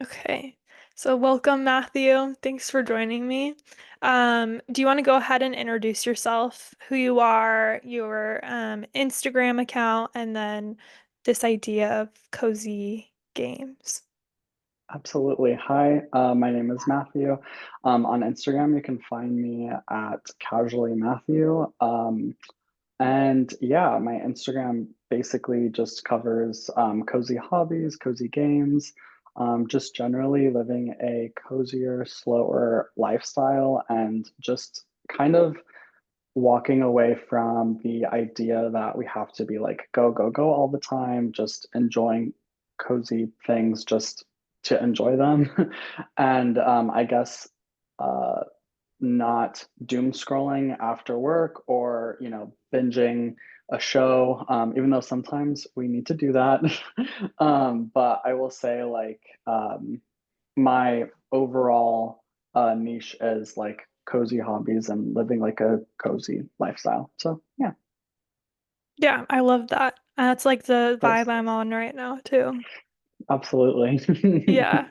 Okay. So welcome, Matthew. Thanks for joining me. Do you want to go ahead and introduce yourself, who you are, your Instagram account, and then this idea of cozy games? Absolutely. Hi, my name is Matthew. On Instagram, you can find me at casually Matthew. And yeah, my Instagram basically just covers cozy hobbies, cozy games, just generally living a cozier, slower lifestyle, and just kind of walking away from the idea that we have to be like go, go, go all the time, just enjoying cozy things just to enjoy them. And I guess uh, not doom scrolling after work or, binging a show, even though sometimes we need to do that. But I will say, like, my overall niche is like cozy hobbies and living like a cozy lifestyle. So yeah, of Yeah, I love that. That's like the vibe course, I'm on right now, too. absolutely. Yeah.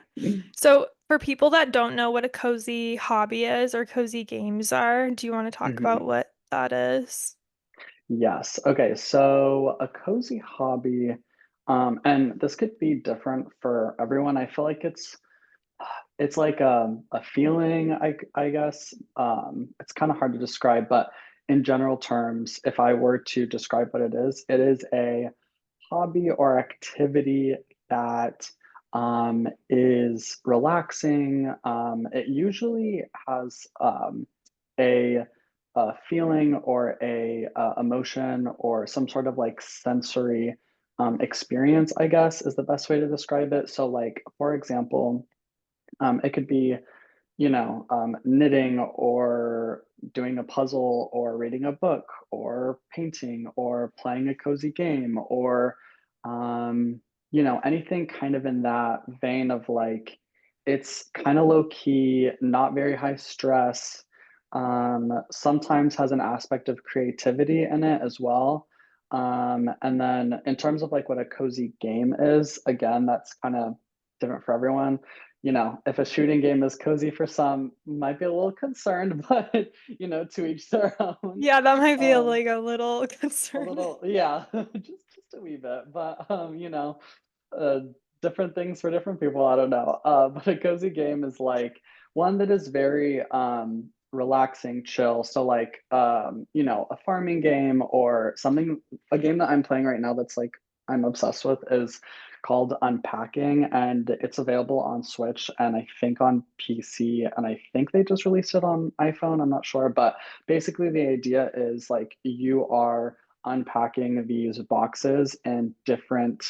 So for people that don't know what a cozy hobby is or cozy games are, do you want to talk about Mhm. what that is? Yes. Okay. So a cozy hobby, and this could be different for everyone. I feel like it's like a feeling, I guess. It's kind of hard to describe, but in general terms, if I were to describe what it is a hobby or activity that is relaxing. It usually has a, a feeling or a emotion or some sort of like sensory experience, I guess, is the best way to describe it. So, like, for example, it could be knitting or doing a puzzle or reading a book or painting or playing a cozy game or, anything kind of in that vein of like, it's kind of low key, not very high stress, sometimes has an aspect of creativity in it as well. And then in terms of like what a cozy game is, again, that's kind of different for everyone. If a shooting game is cozy for some, might be a little concerned, but to each their own. Yeah, that might be Um, like a little a concerning. little, yeah, just a wee bit, but uh, different things for different people. I don't know. But a cozy game is like one that is very relaxing, chill. So like a farming game or something. A game that I'm playing right now that's like I'm obsessed with is called Unpacking, and it's available on Switch and I think on PC, and I think they just released it on iPhone. I'm not sure, but basically the idea is like you are unpacking these boxes and different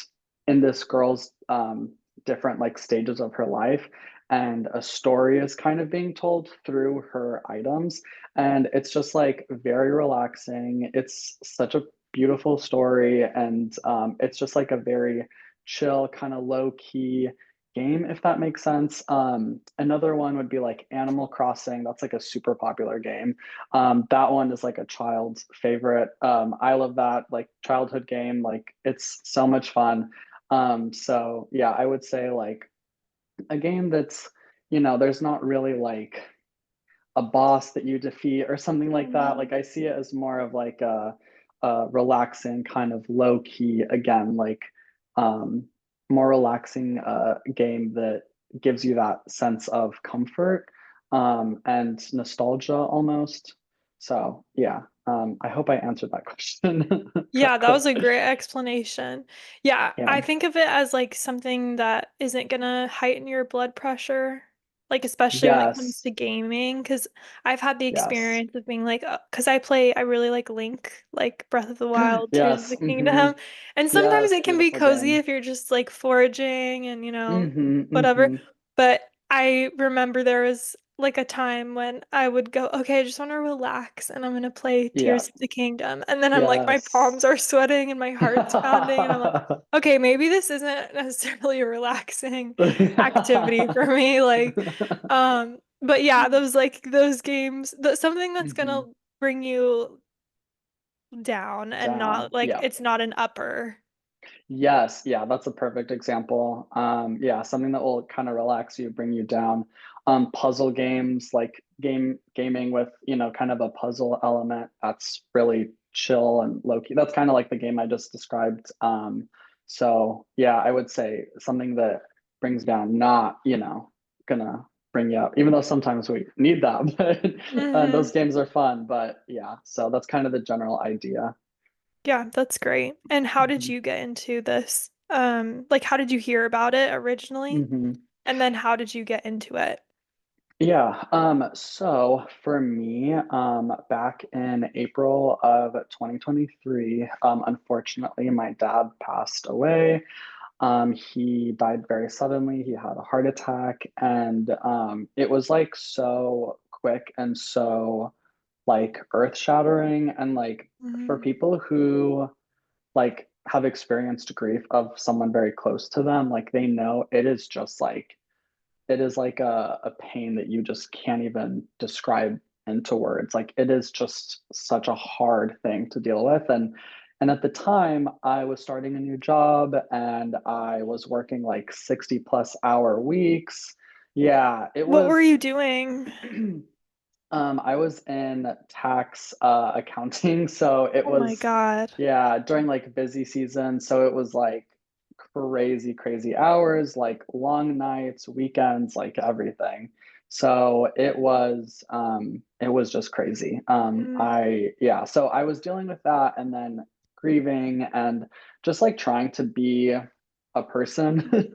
in this girl's different like stages of her life, and a story is kind of being told through her items, and it's just like very relaxing. It's such a beautiful story, and it's just like a very chill kind of low key game, if that makes sense. Another one would be like Animal Crossing. That's like a super popular game. That one is like a child's favorite. I love that like childhood game. Like it's so much fun. So yeah, I would say like a game that's, there's not really like a boss that you defeat or something like that. Mhm. Like I see it as more of like a relaxing kind of low key, again, like um, more relaxing game that gives you that sense of comfort and nostalgia almost. So yeah, I hope I answered that question Yeah, that was a correctly. great explanation. Yeah, Yeah. I think of it as like something that isn't gonna heighten your blood pressure, like especially when it comes Yes. to gaming, because I've had the Yes. experience of being like, because I really like Link, like Breath of the Wild, Tears of Yes. the Kingdom, and sometimes Yes. it can be Beautiful cozy game. if you're just like foraging and whatever. Hmm. But I remember there was like a time when I would go, okay, I just want to relax and I'm gonna play Yeah. Tears of the Kingdom. And then I'm like, my Yes. palms are sweating and my heart's pounding, and I'm like, okay, maybe this isn't necessarily a relaxing activity for me. But yeah, those games, something that's gonna Hmm. bring you down and not Down. like Yeah. it's not an upper. Yes, yeah, that's a perfect example. Yeah, something that will kind of relax you, bring you down. Puzzle games, like gaming with, kind of a puzzle element, that's really chill and low key. That's kind of like the game I just described. So yeah, I would say something that brings down, not, gonna bring you up, even though sometimes we need that, but those Hmm. games are fun, but yeah, so that's kind of the general idea. Yeah, that's great. And how did Mhm. you get into this? Like how did you hear about it originally? Mhm. And then how did you get into it? Yeah, so for me, back in April of 2023, unfortunately, my dad passed away. He died very suddenly. He had a heart attack, and it was like so quick and so like earth-shattering. And like for Mhm. people who like have experienced grief of someone very close to them, like they know it is like a pain that you just can't even describe into words. Like it is just such a hard thing to deal with. And at the time I was starting a new job and I was working like 60 plus hour weeks. Yeah, it What were was you doing? I was in tax accounting, so it Oh my was, God. yeah, during like busy season. So it was like crazy, crazy hours, like long nights, weekends, like everything. So it was just crazy. Mm. Yeah, so I was dealing with that and then grieving and just like trying to be a person.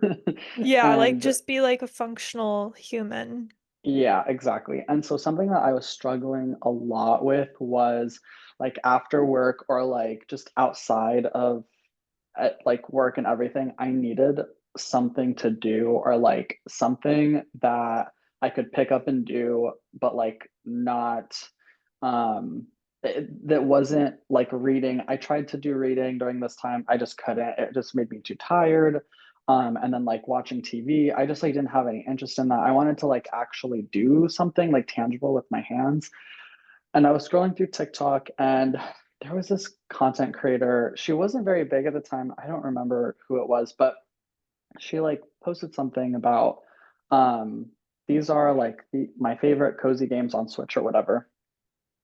Yeah, like And just be like a functional human. yeah, exactly. And so something that I was struggling a lot with was like after work or like just outside of like work and everything, I needed something to do or like something that I could pick up and do, but like not that wasn't like reading. I tried to do reading during this time. I just couldn't. It just made me too tired. And then like watching TV, I just like didn't have any interest in that. I wanted to like actually do something like tangible with my hands. And I was scrolling through TikTok and there was this content creator. She wasn't very big at the time. I don't remember who it was, but she like posted something about um these are like my favorite cozy games on Switch or whatever.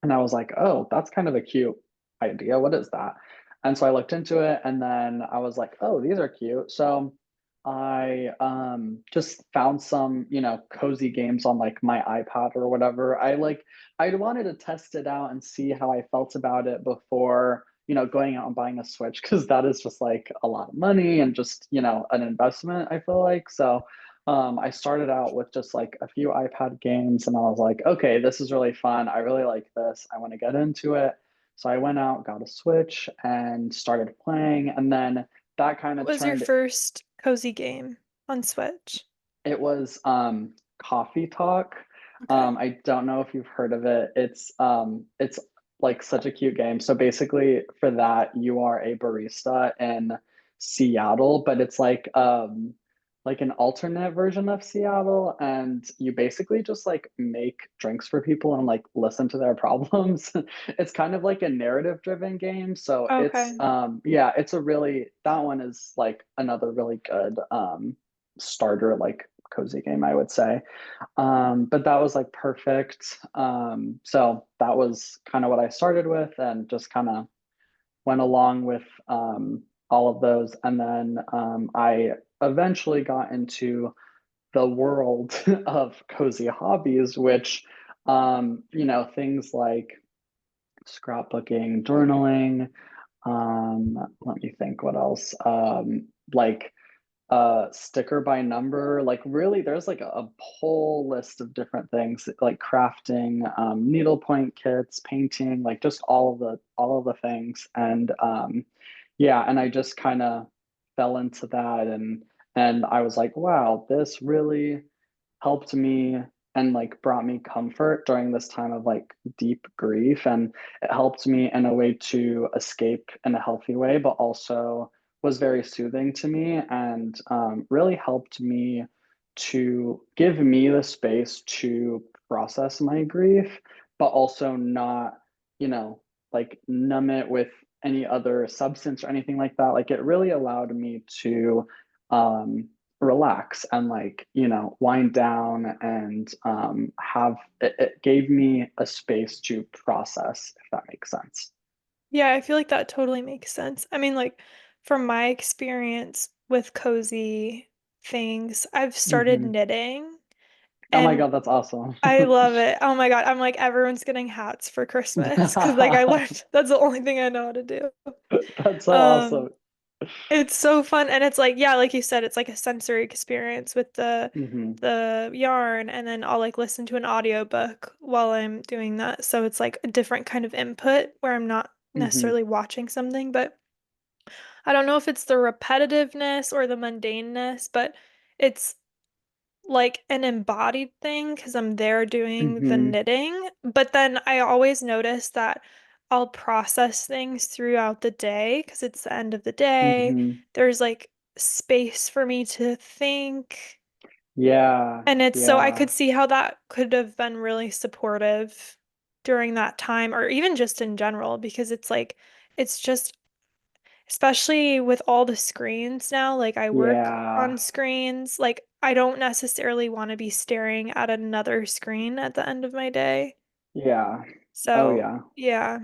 And I was like, oh, that's kind of a cute idea. What is that? And so I looked into it and then I was like, oh, these are cute. So I just found some, cozy games on like my iPad or whatever. I wanted to test it out and see how I felt about it before, going out and buying a Switch because that is just like a lot of money and just, an investment, I feel like. So I started out with just like a few iPad games and I was like, okay, this is really fun. I really like this. I want to get into it. So I went out, got a Switch and started playing. And then that kind What of was your turned, first cozy game on Switch? it was Coffee Talk. Okay. I don't know if you've heard of it. It's like such a cute game. So basically for that you are a barista in Seattle, but it's like an alternate version of Seattle and you basically just like make drinks for people and like listen to their problems. It's kind of like a narrative driven game. So it's Okay. yeah, it's a really that one is like another really good starter like cozy game, I would say. But that was like perfect. So that was kind of what I started with and just kind of went along with all of those. And then I eventually got into the world of cozy hobbies, which, things like scrapbooking, journaling. Let me think what else. Like sticker by number, like really there's like a whole list of different things like crafting, needlepoint kits, painting, like just all of the things. And yeah, and I just kind of fell into that and I was like, wow, this really helped me and like brought me comfort during this time of like deep grief, and it helped me in a way to escape in a healthy way but also was very soothing to me and really helped me to give me the space to process my grief but also not, like numb it with any other substance or anything like that. Like it really allowed me to relax and like, you know, wind down and have it gave me a space to process, if that makes sense. Yeah, I feel like that totally makes sense. I mean, like from my experience with cozy things, I've started Hmm. knitting Oh my and God, that's awesome. I love it. Oh my God, I'm like everyone's getting hats for Christmas because like I learned that's the only thing I know how to do. That's so Um, awesome. it's so fun and it's like yeah, like you said, it's like a sensory experience with Hmm. the yarn and then I'll like listen to an audiobook while I'm doing that. So it's like a different kind of input where I'm not Hmm. necessarily watching something, but I don't know if it's the repetitiveness or the mundaneness, but it's like an embodied thing because I'm there doing the Hmm. knitting. But then I always notice that I'll process things throughout the day because it's the end of the day. Hmm. There's like space for me to think. Yeah, And it's so I yeah, could see how that could have been really supportive during that time or even just in general because it's like, it's just especially with all the screens now, like I work yeah, on screens, like I don't necessarily want to be staring at another screen at the end of my day. yeah. Oh So, yeah. yeah.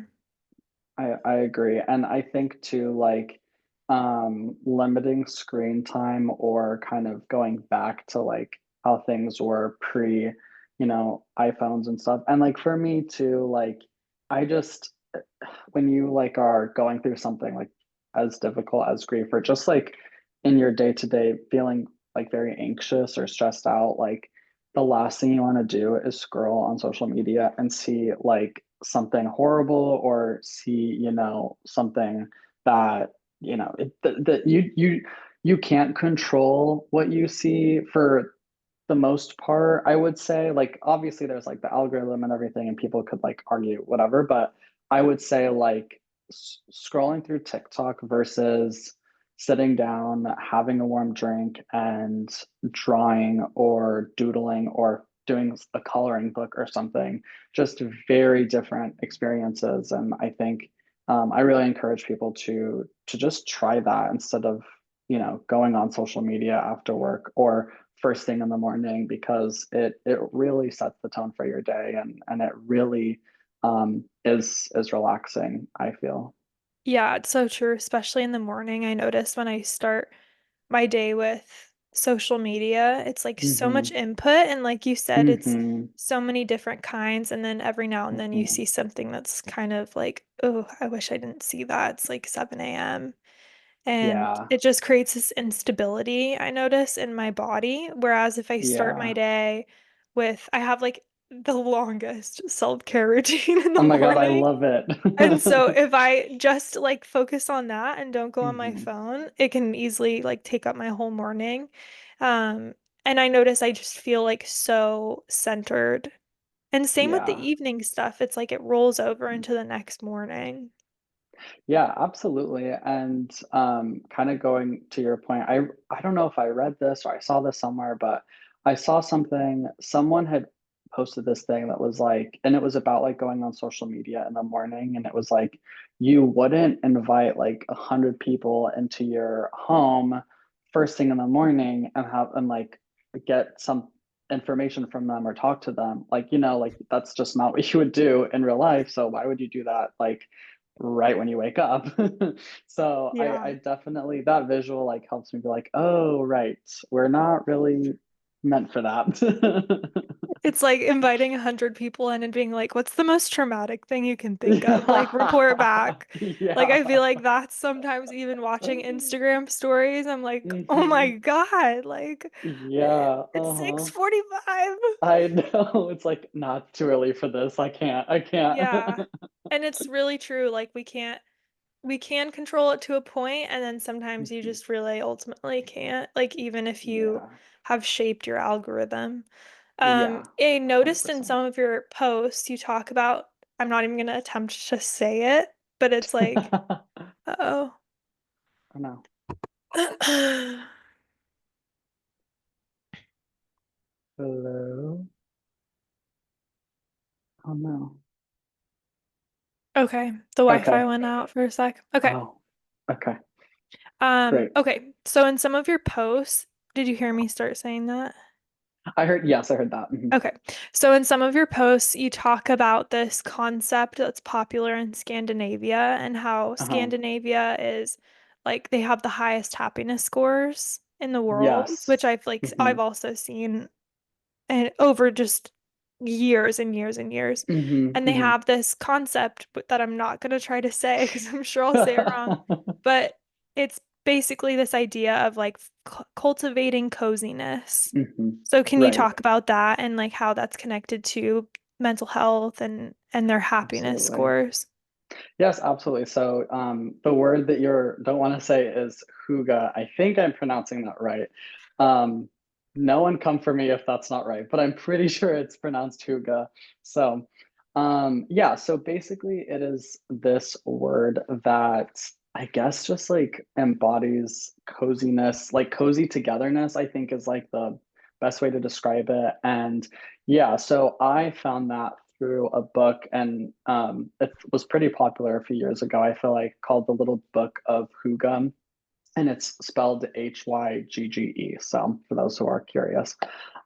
I agree. And I think too, like limiting screen time or kind of going back to like how things were pre, you know, iPhones and stuff. And like for me too, like I just when you like are going through something like as difficult as grief or just like in your day to day feeling like very anxious or stressed out, like the last thing you want to do is scroll on social media and see like something horrible or see, you know, something that, you know, that you can't control what you see for the most part, I would say. Like obviously there's like the algorithm and everything and people could like argue whatever, but I would say like scrolling through TikTok versus sitting down, having a warm drink and drawing or doodling or doing a coloring book or something, just very different experiences. And I think I really encourage people to just try that instead of, you know, going on social media after work or first thing in the morning because it really sets the tone for your day and it really is relaxing, I feel. Yeah, it's so true, especially in the morning. I notice when I start my day with social media, it's like so Hmm. much input. And like you said, it's Hmm. so many different kinds. And then every now and then you Hmm. see something that's kind of like, oh, I wish I didn't see that. It's like 7 a.m. And Yeah. it just creates this instability, I notice, in my body. Whereas if I start my Yeah. day with, I have like the longest self-care routine in the Oh my God, I morning. love it. And so if I just like focus on that and don't go on my Hmm. phone, it can easily like take up my whole morning. Um, and I notice I just feel like so centered. And same with the Yeah. evening stuff. It's like it rolls over into the next morning. Yeah, absolutely. And kind of going to your point, I don't know if I read this or I saw this somewhere, but I saw something, someone had posted this thing that was like, and it was about like going on social media in the morning, and it was like you wouldn't invite like 100 people into your home first thing in the morning and have and like get some information from them or talk to them. Like, you know, like that's just not what you would do in real life. So why would you do that? Like right when you wake up. So I Yeah. definitely that visual like helps me be like, oh right, we're not really meant for that. It's like inviting 100 people in and being like, what's the most traumatic thing you can think of? Like, report back. Like, Yeah. I feel like that's sometimes even watching Instagram stories. I'm like, oh my Hmm. God, like, Yeah. it's Uh-huh. 6:45. I know. It's like not too early for this. I can't. I can't. Yeah. And it's really true. Like, we can control it to a point, and then sometimes you Mhm. just really ultimately can't. Like, even if you Yeah. have shaped your algorithm. Yeah. I noticed in 100%. some of your posts you talk about, I'm not even gonna attempt to say it, but it's like, uh-oh. I know. Hello. Oh no. Okay. The Okay. Wi-Fi went out for a sec. Okay. Oh, okay. Great. Okay. So in some of your posts, did you hear me start saying that? Yes, I heard that. Okay. So in some of your posts, you talk about this concept that's popular in Scandinavia and how Uh-huh. Scandinavia is like they have the highest happiness scores in the world, Yes. which I've also seen and over just years and years and years. And they have this concept that I'm not going to try to say because I'm sure I'll say it wrong, but it's basically this idea of like cultivating coziness. So can you Right. talk about that and like how that's connected to mental health and their happiness Absolutely. scores? Yes, absolutely. So, the word that you don't want to say is hygge. I think I'm pronouncing that right. Um, no one come for me if that's not right, but I'm pretty sure it's pronounced hygge. So, yeah. So basically, it is this word that I guess just like embodies coziness, like cozy togetherness. I think is like the best way to describe it. And yeah, so I found that through a book, and it was pretty popular a few years ago, I feel like, called The Little Book of Hygge, and it's spelled Hyggge. So for those who are curious,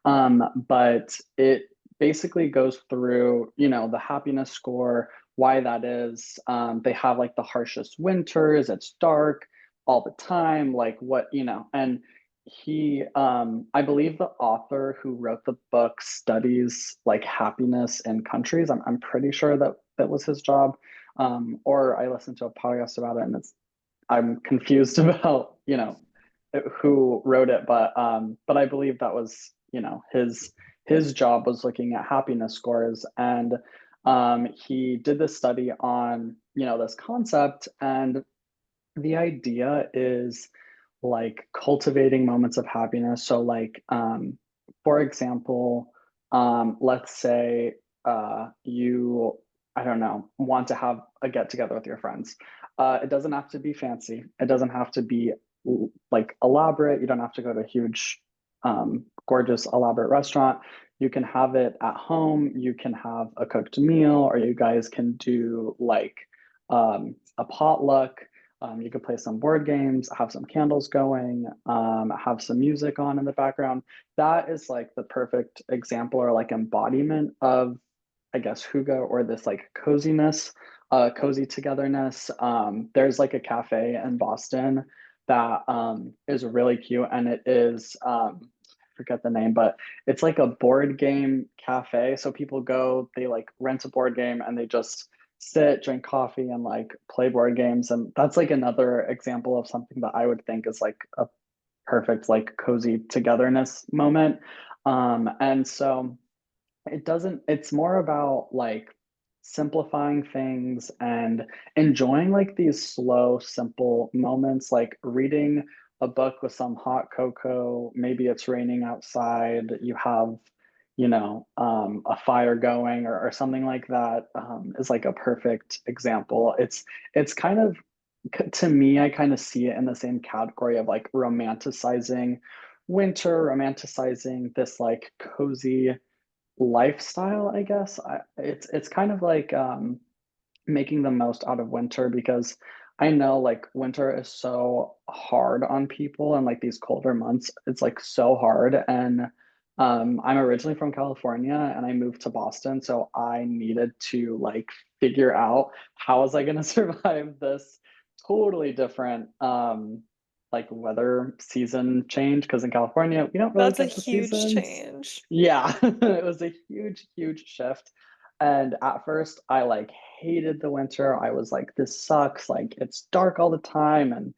but it basically goes through, the happiness score, why that is. They have like the harshest winters, it's dark all the time, like what, and I believe the author who wrote the book studies like happiness in countries. I'm pretty sure that that was his job. Or I listened to a podcast about it, and I'm confused about, who wrote it, but I believe that was, his job was looking at happiness scores, and he did this study on, this concept, and the idea is like cultivating moments of happiness. So like for example, let's say you, I don't know, want to have a get together with your friends. It doesn't have to be fancy. It doesn't have to be like elaborate. You don't have to go to a huge gorgeous elaborate restaurant. You can have it at home. You can have a cooked meal, or you guys can do like a potluck. You could play some board games, have some candles going, have some music on in the background. That is like the perfect example or like embodiment of, I guess, hygge, or this like coziness, cozy togetherness. There's like a cafe in Boston that is really cute, and it is, I forget the name, but it's like a board game cafe. So people go, they like rent a board game, and they just sit, drink coffee, and like play board games. And that's like another example of something that I would think is like a perfect like cozy togetherness moment. And so it's more about like simplifying things and enjoying like these slow, simple moments, like reading a book with some hot cocoa. Maybe it's raining outside, you have, a fire going, or something like that, is like a perfect example. It's kind of, to me, I kind of see it in the same category of like romanticizing winter, romanticizing this like cozy lifestyle, I guess. It's kind of like making the most out of winter, because I know like winter is so hard on people, and like these colder months, it's like so hard. And I'm originally from California, and I moved to Boston, so I needed to like figure out how was I going to survive this totally different like weather season change, because in California we don't really That's a get the huge seasons. change. Yeah, it was a huge, huge shift. And at first, I like hated the winter. I was like, this sucks. Like, it's dark all the time. And,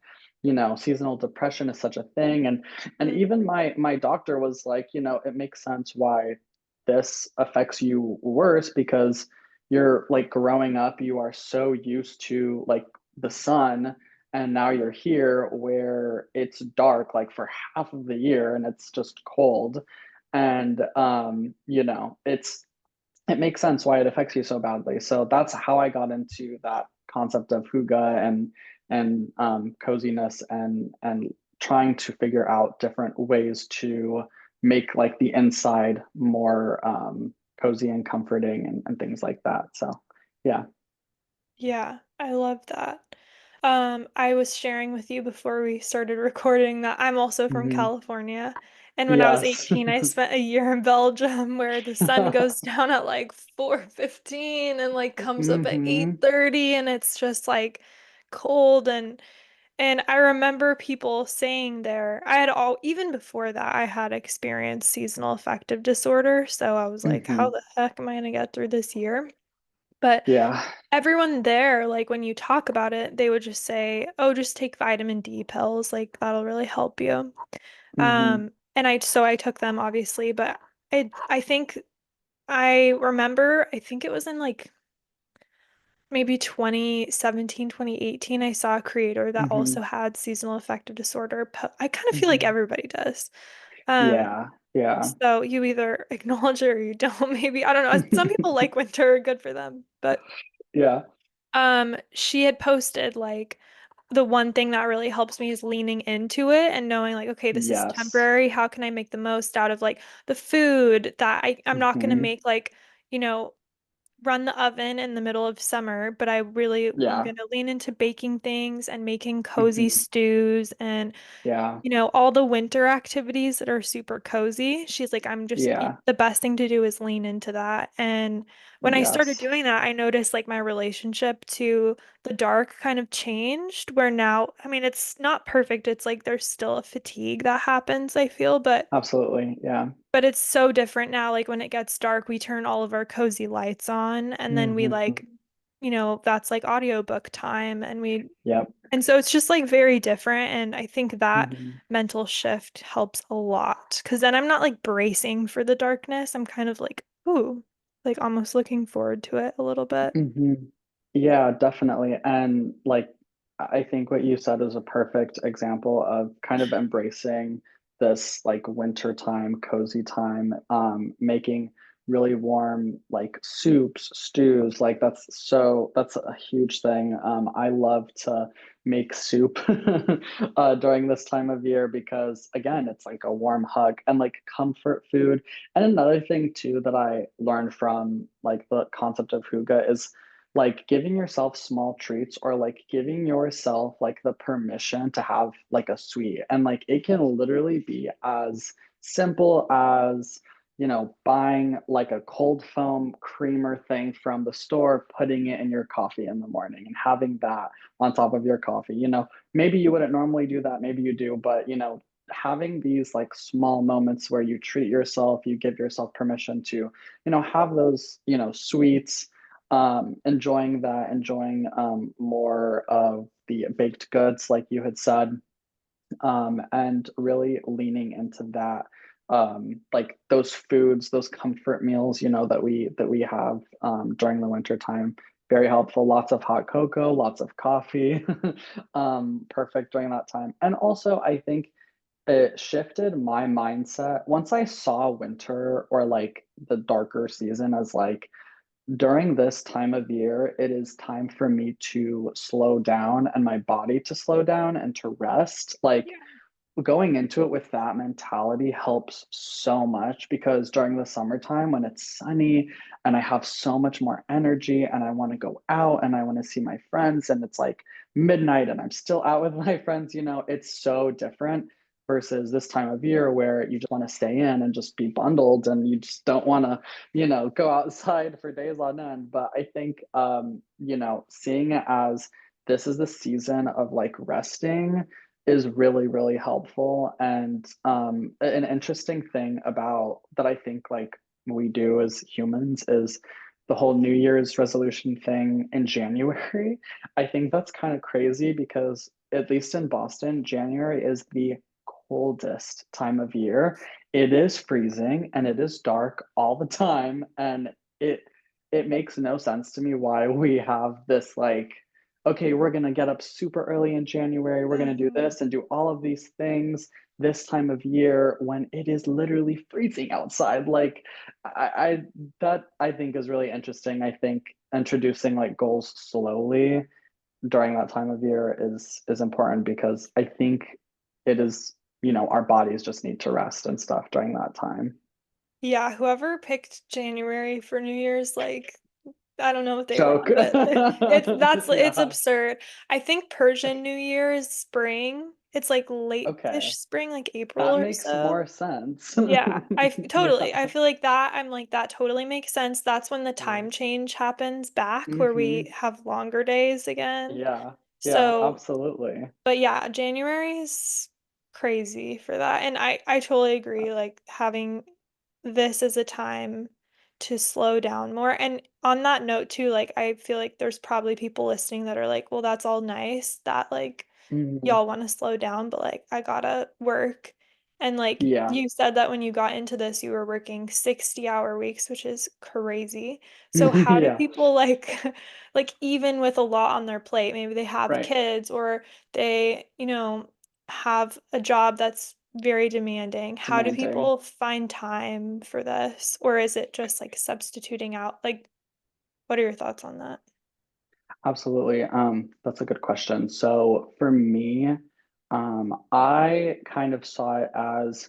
seasonal depression is such a thing. And Mhm. even my doctor was like, it makes sense why this affects you worse, because you're like growing up, you are so used to like the sun, and now you're here where it's dark like for half of the year, and it's just cold. And it makes sense why it affects you so badly. So that's how I got into that concept of hygge, and coziness, and trying to figure out different ways to make like the inside more cozy and comforting, and things like that. So yeah. Yeah, I love that. I was sharing with you before we started recording that I'm also from Hmm. California. And when I was Yes. 18, I spent a year in Belgium where the sun goes down at like 4:15 and like comes up at Hmm. 8:30 and it's just like cold and I remember people saying there, I had all even before that I had experienced seasonal affective disorder, so I was like, how Hmm. the heck am I gonna get through this year? But Yeah. everyone there, like when you talk about it, they would just say, "Oh, just take vitamin D pills, like that'll really help you." Hmm. And I took them obviously, but I think I remember, I think it was in like maybe 2017, 2018, I saw a creator that also Hmm. had seasonal affective disorder. I kind of feel like Hmm. everybody does. Um, Yeah. Yeah. so you either acknowledge it or you don't, maybe. I don't know. Some people like winter, good for them. But Yeah. she had posted like the one thing that really helps me is leaning into it and knowing like, okay, this is Yes. temporary. How can I make the most out of like the food that I'm not gonna Hmm. make like, you know, run the oven in the middle of summer, but I really am Yeah. gonna lean into baking things and making cozy Hmm. stews and Yeah. all the winter activities that are super cozy. She's like, Yeah. the best thing to do is lean into that. And when I started Yes. doing that, I noticed like my relationship to the dark kind of changed, where now, I mean, it's not perfect. It's like there's still a fatigue that happens, I feel, Absolutely. Yeah. but it's so different now. Like when it gets dark, we turn all of our cozy lights on and then we Hmm. like, that's like audiobook time Yep. and so it's just like very different. And I think that Hmm. mental shift helps a lot because then I'm not like bracing for the darkness. I'm kind of like, ooh, like almost looking forward to it a little bit. Hmm. Yeah, definitely. And like, I think what you said is a perfect example of kind of embracing this like winter time, cozy time, making really warm like soups, stews. Like that's a huge thing. I love to make soup during this time of year because again, it's like a warm hug and like comfort food. And another thing too that I learned from like the concept of hygge is like giving yourself small treats or like giving yourself like the permission to have like a sweet and like it can literally be as simple as buying like a cold foam creamer thing from the store, putting it in your coffee in the morning and having that on top of your coffee. Maybe you wouldn't normally do that, maybe you do, but having these like small moments where you treat yourself, you give yourself permission to have those sweets, enjoying that, enjoying more of the baked goods, like you had said, and really leaning into that, like those foods, those comfort meals, that we have during the winter time. Very helpful. Lots of hot cocoa, lots of coffee, perfect during that time. And also, I think it shifted my mindset once I saw winter or like the darker season as like during this time of year, it is time for me to slow down and my body to slow down and to rest. Like Yeah. going into it with that mentality helps so much because during the summertime when it's sunny and I have so much more energy and I want to go out and I want to see my friends and it's like midnight and I'm still out with my friends, it's so different versus this time of year where you just want to stay in and just be bundled and you just don't want to, go outside for days on end. But I think, seeing it as this is the season of like resting is really, really helpful. And an interesting thing about that I think like we do as humans is the whole New Year's resolution thing in January. I think that's kind of crazy because at least in Boston, January is the coldest time of year. It is freezing and it is dark all the time. And it it makes no sense to me why we have this like okay, we're going to get up super early in January. We're going to do Mhm. this and do all of these things this time of year when it is literally freezing outside. Like, I that I think is really interesting. I think introducing like goals slowly during that time of year is important because I think it is, our bodies just need to rest and stuff during that time. Yeah, whoever picked January for New Year's, like I don't know what they Joke. want, but it's Yeah. absurd. I think Persian New Year is spring. It's like Okay. late-ish spring, like April That or makes so. more sense. Yeah, Yeah. totally. I feel like that. I'm like that totally makes sense. That's when the Yeah. time change happens back where we Hmm. have longer days again. Yeah. Yeah, So, absolutely. but yeah, January is crazy for that. And I totally agree like having this as a time to slow down more. And on that note too, like I feel like there's probably people listening that are like, well, that's all nice that like Mhm. y'all want to slow down, but like I gotta work. And like Yeah. you said that when you got into this, you were working 60-hour weeks, which is crazy. So how do Yeah. people like like even with a lot on their plate, maybe they have Right. kids or they, have a job that's very demanding. How do Demanding. people find time for this? Or is it just like substituting out? Like, what are your thoughts on that? Absolutely. That's a good question. So for me, I kind of saw it as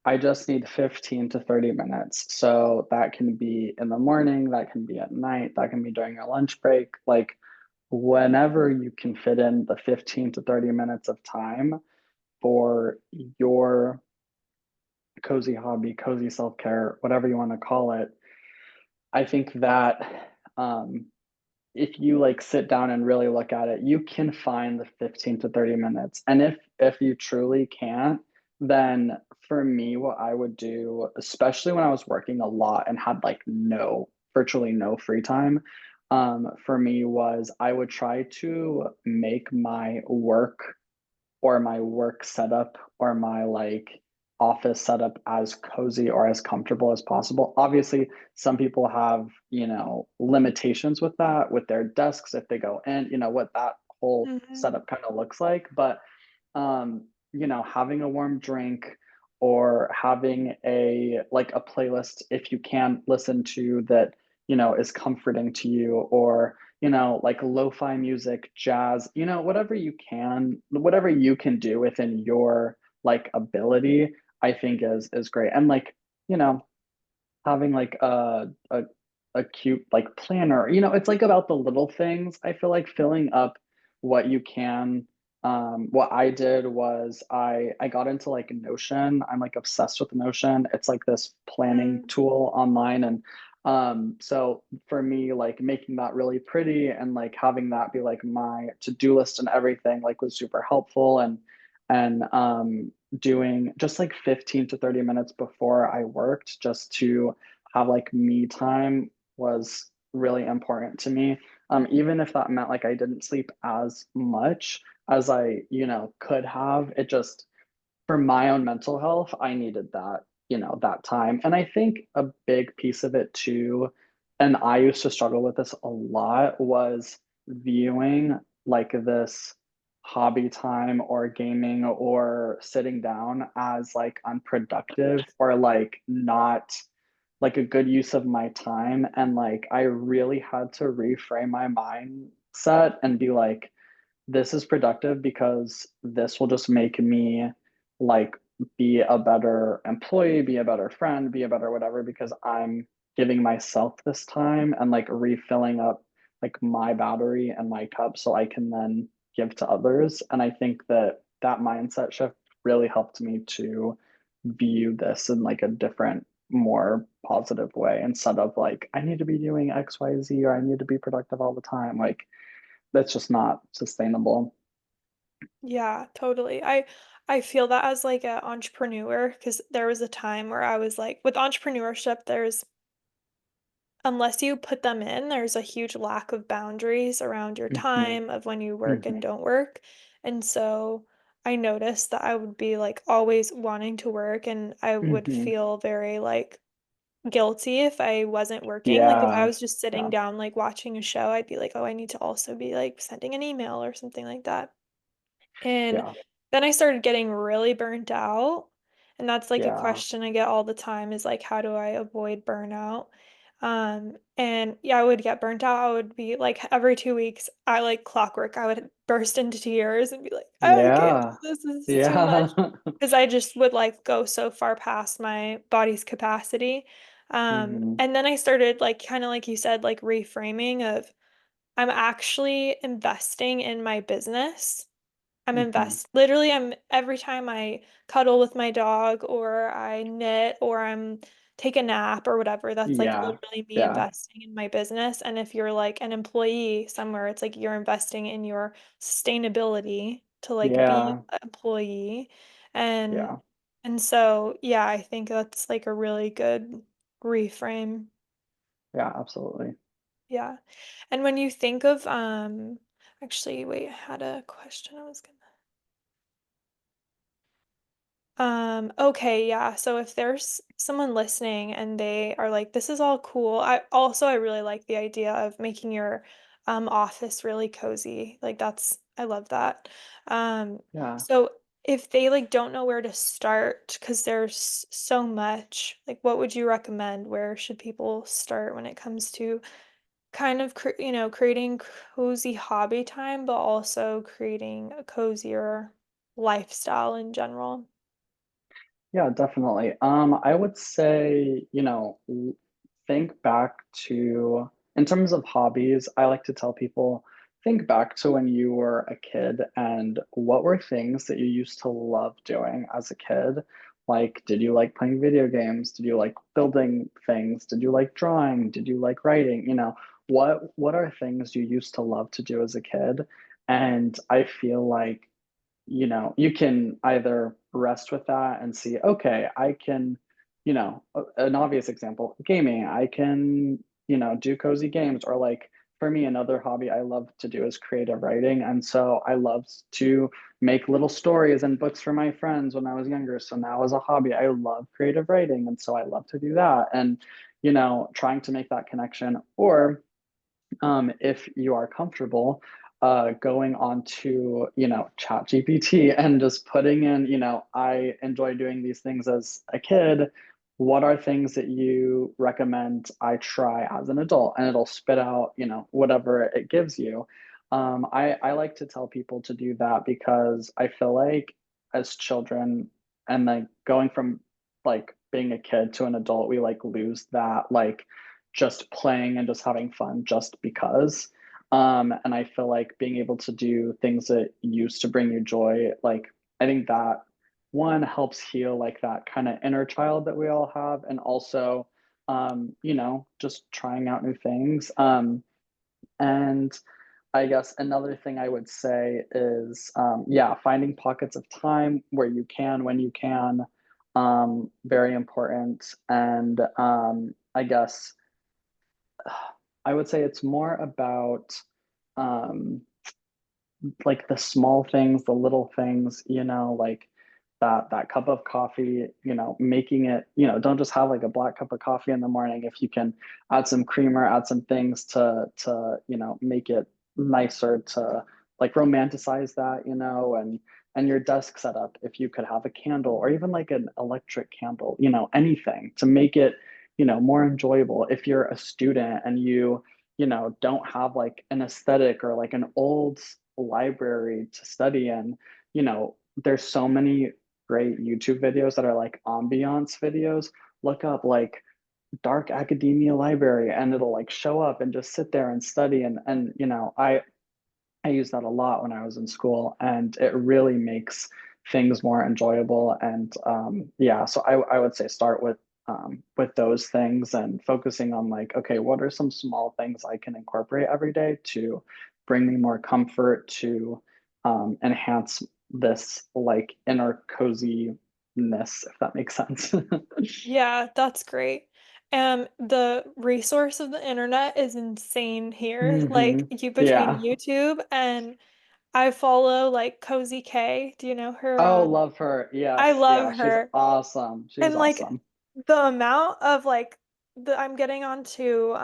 I just need 15 to 30 minutes. So that can be in the morning, that can be at night, that can be during your lunch break. Like whenever you can fit in the 15 to 30 minutes of time for your cozy hobby, cozy self-care, whatever you want to call it, I think that if you like sit down and really look at it, you can find the 15 to 30 minutes. And if you truly can't, then for me, what I would do, especially when I was working a lot and had like virtually no free time, for me was I would try to make my work or my work setup or my like office setup as cozy or as comfortable as possible. Obviously, some people have, limitations with that, with their desks if they go in, what that whole Hmm. setup kind of looks like. But having a warm drink or having a playlist if you can listen to that, is comforting to you, or like lo-fi music, jazz, whatever you can do within your like ability, I think is great. And like, you know, having like a cute like planner. It's like about the little things. I feel like filling up what you can. What I did was I got into like Notion. I'm like obsessed with Notion. It's like this planning Mm. tool online, and so for me, like making that really pretty and like having that be like my to-do list and everything like was super helpful. And doing just like 15 to 30 minutes before I worked just to have like me time was really important to me. Even if that meant like I didn't sleep as much as I, could have, it just for my own mental health, I needed that, that time. And I think a big piece of it too, and I used to struggle with this a lot, was viewing like this hobby time or gaming or sitting down as like unproductive or like not like a good use of my time. And like I really had to reframe my mindset and be like, this is productive because this will just make me like be a better employee, be a better friend, be a better whatever, because I'm giving myself this time and like refilling up like my battery and my cup so I can then give to others. And I think that that mindset shift really helped me to view this in like a different, more positive way instead of like I need to be doing XYZ or I need to be productive all the time. Like that's just not sustainable. Yeah, totally. I feel that as like an entrepreneur because there was a time where I was like with entrepreneurship there's unless you put them in, there's a huge lack of boundaries around your Hmm. time of when you work and Hmm. don't work. And so I noticed that I would be like always wanting to work and I would Hmm. feel very like guilty if I wasn't working. Like if I Yeah. was just sitting Yeah. down like watching a show, I'd be like, "Oh, I need to also be like sending an email or something like that." And Yeah. then I started getting really burnt out. And that's like a Yeah. question I get all the time is like, how do I avoid burnout? And yeah, I would get burnt out. I would be like every 2 weeks, I like clockwork, I would burst into tears and be like, I can't Yeah. do this. This is too much. Yeah. Because I just would like go so far past my body's capacity. Hmm. And then I started like kind of like you said, like reframing of I'm actually investing in my business. Hmm. Literally, I'm every time I cuddle with my dog or I knit or I'm take a nap or whatever, that's like Yeah. literally me Yeah. investing in my business. And if you're like an employee somewhere, it's like you're investing in your sustainability to like be Yeah. an employee. And Yeah. and so yeah, I think that's like a really good reframe. Yeah, absolutely. Yeah. And when you think of actually wait, I had a question I was gonna okay, yeah. So if there's someone listening and they are like, this is all cool. I really like the idea of making your office really cozy. Like I love that. Um, Yeah. so if they like don't know where to start because there's so much, like what would you recommend? Where should people start when it comes to kind of creating cozy hobby time, but also creating a cozier lifestyle in general? Yeah, definitely. I would say, think back to, in terms of hobbies, I like to tell people, think back to when you were a kid and what were things that you used to love doing as a kid? Like, did you like playing video games? Did you like building things? Did you like drawing? Did you like writing? What are things you used to love to do as a kid? And I feel like you can either rest with that and see, okay, I can, an obvious example, gaming, I can, do cozy games, or like for me, another hobby I love to do is creative writing. And so I loved to make little stories and books for my friends when I was younger. So now as a hobby, I love creative writing. And so I love to do that. And, trying to make that connection. Or if you are comfortable going on to chat gpt and just putting in I enjoy doing these things as a kid, what are things that you recommend I try as an adult, and it'll spit out whatever it gives you. I like to tell people to do that because I feel like as children, and like going from like being a kid to an adult, we like lose that like just playing and just having fun just because. And I feel like being able to do things that used to bring you joy, like I think that one helps heal like that kind of inner child that we all have, and also, just trying out new things. And I guess another thing I would say is, yeah, finding pockets of time where you can, when you can, very important. And I guess I would say it's more about um, like the small things, the little things, like that cup of coffee, making it, don't just have like a black cup of coffee in the morning. If you can add some creamer, add some things to make it nicer, to like romanticize that, and your desk setup, if you could have a candle or even like an electric candle, anything to make it, more enjoyable. If you're a student and you don't have like an aesthetic or like an old library to study in, there's so many great YouTube videos that are like ambiance videos. Look up like dark academia library and it'll like show up and just sit there and study. And I use that a lot when I was in school, and it really makes things more enjoyable. And yeah, so I would say start with those things and focusing on like, okay, what are some small things I can incorporate every day to bring me more comfort, to enhance this like inner coziness, if that makes sense. Yeah, that's great. The resource of the internet is insane here. Like Hmm. you between Yeah. YouTube and I follow like Cozy K. Do you know her? Oh, love her. I Yes. love Yeah. She's her. awesome. She's And like awesome. the amount of like the I'm getting onto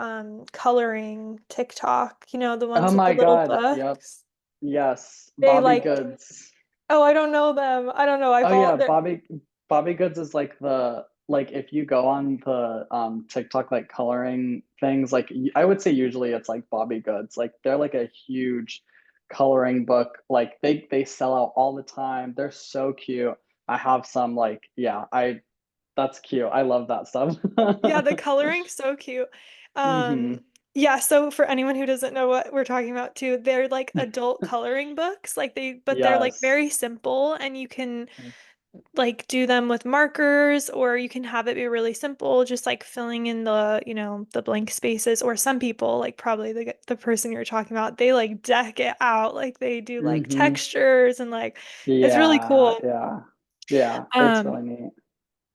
coloring TikTok, the Oh ones with the my little God. Yep. books. Yes. They Bobby like Goods. oh, I don't know them. I don't know. I Oh follow yeah, their Bobby Goods is like the, like if you go on the TikTok like coloring things, like I would say usually it's like Bobby Goods. Like they're like a huge coloring book. Like they sell out all the time. They're so cute. I have some, like, yeah, That's cute. I love that stuff. Yeah, the coloring's so cute. Hmm. Yeah, so for anyone who doesn't know what we're talking about too, they're like adult coloring books, but they're like Yes. very simple and you can like do them with markers or you can have it be really simple, just like filling in the blank spaces. Or some people, like probably the person you're talking about, they like deck it out, like they do like Hmm. textures and like it's really Yeah, cool. yeah. Yeah, it's Um, really neat.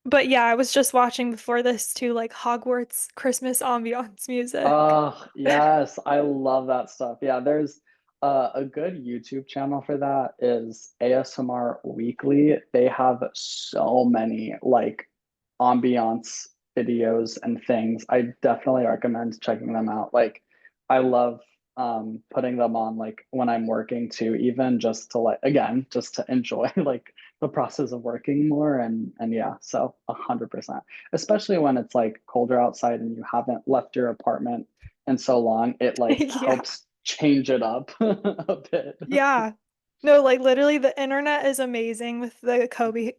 but yeah, I was just watching before this too, like Hogwarts Christmas ambiance music. Oh, yes, I love that stuff. Yeah, there's a good YouTube channel for that is ASMR Weekly. They have so many like ambiance videos and things. I definitely recommend checking them out. Like I love putting them on like when I'm working too, even just to like again, just to enjoy like the process of working more and yeah, so 100%, especially when it's like colder outside and you haven't left your apartment in so long, it like Yeah. helps change it up a bit. Yeah. No, like literally the internet is amazing with the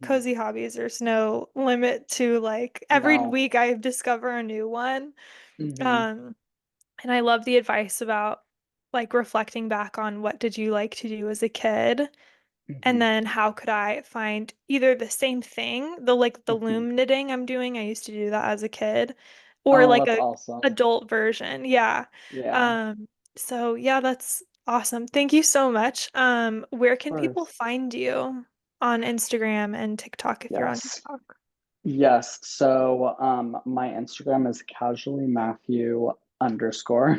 cozy hobbies. There's no limit to like every No. week I discover a new one. Hmm. Um, and I love the advice about like reflecting back on what did you like to do as a kid? And Hmm. then how could I find either the same thing, the Hmm. loom knitting I'm doing, I used to do that as a kid, or Oh, like that's a awesome. adult version. Yeah. Yeah, of Um, so yeah, that's awesome. Thank you so much. Where can people course. find you on Instagram and TikTok if you're on Yes. TikTok? Yes. So my Instagram is casually Matthew underscore.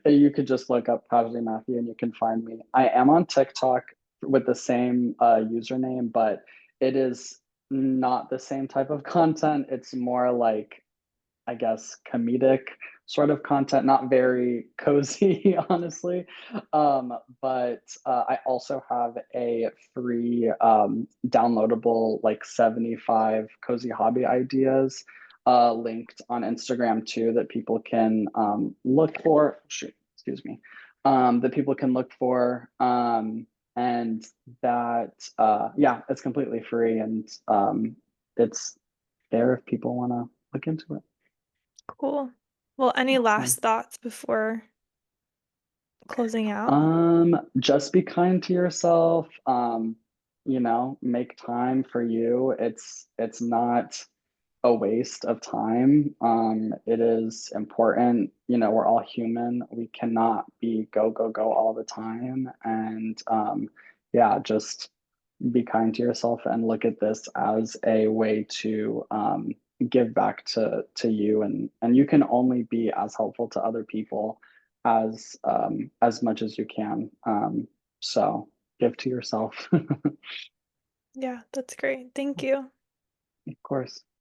You could just look up casually Matthew and you can find me. I am on TikTok with the same username, but it is not the same type of content. It's more like I guess, comedic sort of content, not very cozy, honestly. But I also have a free downloadable, like 75 cozy hobby ideas linked on Instagram too that people can look for. Shoot, excuse me. That people can look for. And that, yeah, it's completely free and it's there if people want to look into it. Cool. Well, any Awesome. last thoughts before closing out? Just be kind to yourself. Make time for you. It's not a waste of time. It is important. We're all human. We cannot be go, go, go all the time. And yeah, just be kind to yourself and look at this as a way to give back to you and you can only be as helpful to other people as much as you can. So give to yourself. Of Yeah, that's great. Thank you. course.